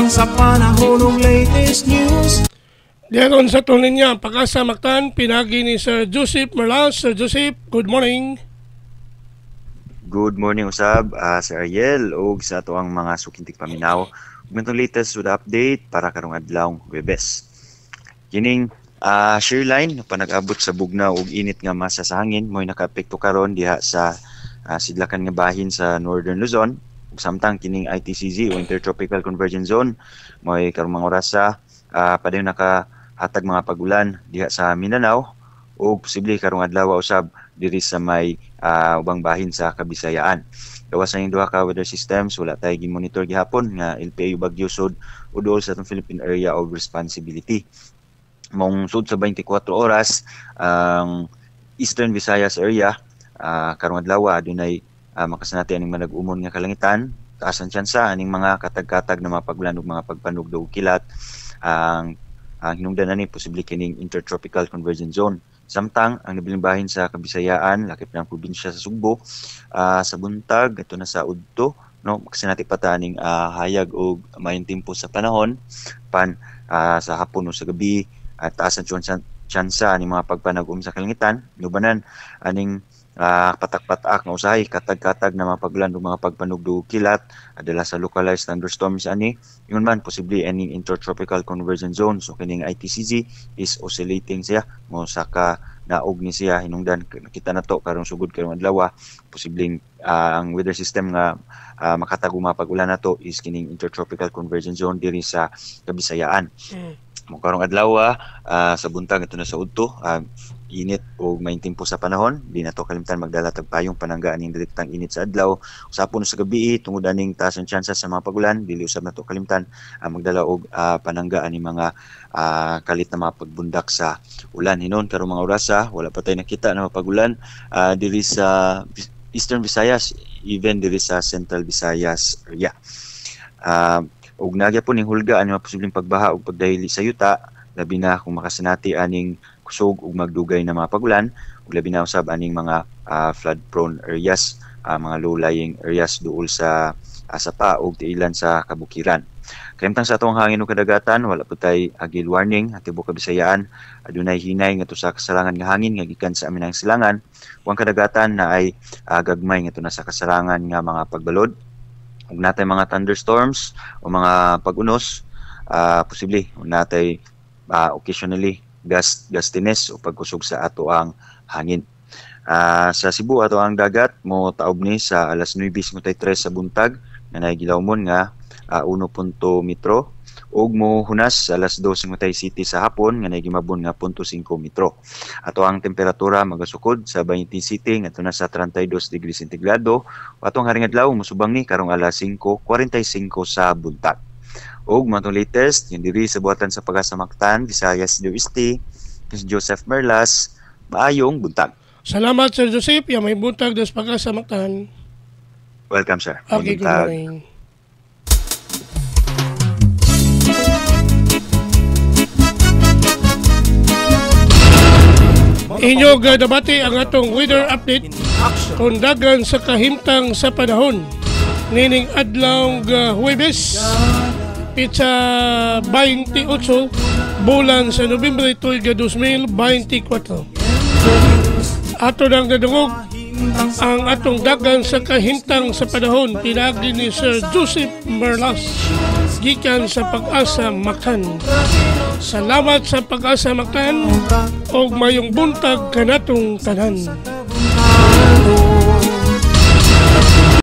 sa panahon ng latest news. Diyan sa tunin niya, Pag-asa Mactan, pinagi ni Sir Joseph Merlas. Sir Joseph, good morning. Good morning usab, Sir Ariel, o sa ato ang mga sukintig paminaw. Ug latest with update para karong adlaw Huwebes. Kining Shearline panag-abot sa bugnaw ug init nga masa sa hangin mo'y nakaapekto karon diha sa sidlakan nga bahin sa Northern Luzon. Ug samtang kining ITCZ o Intertropical Convergence Zone mo'y karong mga oras sa padayon nakahatag mga pagulan diha sa Mindanao ug posible karong adlaw usab diri sa may ubang bahin sa Kabisayaan. Gawas sa duha ka weather systems, wala tayo gi-monitor gihapon nga LPA Baguio Sud udol sa atong Philippine Area of Responsibility. Mong sud sa 24 oras ang Eastern Visayas area karong adlaw adunay makasanati aning manag-umon nga kalangitan, taas ang tsansa aning mga katag-katag na mga pagbulan ug mga pagpanugdo ug kilat. Ang hinungdan ni posible kining Intertropical Convergence Zone. Samtang ang nabiling bahin sa Kabisayaan, lakip ng probinsya sa Sugbo, sa buntag ito na sa udto, no, makasanati pata aning hayag og mayong tempo sa panahon sa hapon o sa gabi. At taas ang tsansa aning mga pagpanag-um sa kalangitan, nubanan aning patak-patak na usahay, katag-katag na mga paglan o mga pagpanugdo kilat, adala sa localized thunderstorms ani. Yun man, posible any intertropical convergence zone. So, kining ITCZ is oscillating siya. Mo saka naog ni siya, hinungdan, nakita na to, karong sugod karong adlaw, posibleng ang weather system nga makatago mga pag-ulan na to is kining intertropical convergence zone diri sa Kabisayaan. Karong adlaw sa buntag ito na sa udto, init o may tempo sa panahon, di na to kalimtan magdala tag payong panangga aning direktang init sa adlaw. Usapon sa gabi tungod aning taas ang tsansa sa mga pagulan, dili usab na to kalimtan magdala og panangga aning mga kalit na mga pagbundak sa ulan. Hinon karong mga oras wala pa tay nakita na pagulan diri sa Eastern Visayas, even diri sa Central Visayas area. Ug nagya po ning hulga ani posibleng pagbaha ug pagdahili sa yuta, labi na kung makasanati aning kusog ug magdugay na mga pagulan, ug labi na usab aning mga flood prone areas, mga low lying areas duol sa sapa ug tiilan sa kabukiran. Kayamtang sa atong hangin ug kadagatan, wala po tay agil warning at tibuok Kabisayaan. Adunay hinay ngadto sa kasarangan nga hangin nga gikan sa aminang silangan. Ug ang kadagatan na ay gagmay ngadto na sa kasarangan nga mga pagbalod. Ug natay mga thunderstorms o mga pag-unos, posible natay occasionally gustiness o pagkusog sa ato ang hangin. Sa Cebu ato ang dagat mo taob ni sa alas 9:53 sa buntag nga nagilawmon nga 1 metro ug mo hunas sa alas 2:50 sa hapon nga nagimabon nga 0.5 metro. Ato ang temperatura magasukod sa 20 City ngadto na sa 32 degrees sentigrado. Ato ang haring adlaw musubang ni karong alas 5:45 sa buntag. Ug matong latest yung diri sa buhatan sa Pag-asa Mactan, Visayas do Este, si Joseph Merlas. Maayong buntag. Salamat Sir Joseph, may buntag dos Pag-asa Mactan. Welcome sir. Okay, good morning. Inyo gadabati ang atong weather update kung dagan sa kahimtang sa panahon. Nining adlaw Huwebes, pitsa 28 bulan sa Nobyembre 2024. Ato nang nadungog ang atong dagan sa kahimtang sa panahon, pinagi ni Sir Joseph Merlas gikan sa Pag-asa Mactan. Salamat sa Pag-asa Mactan og mayong buntag kanatong tanan.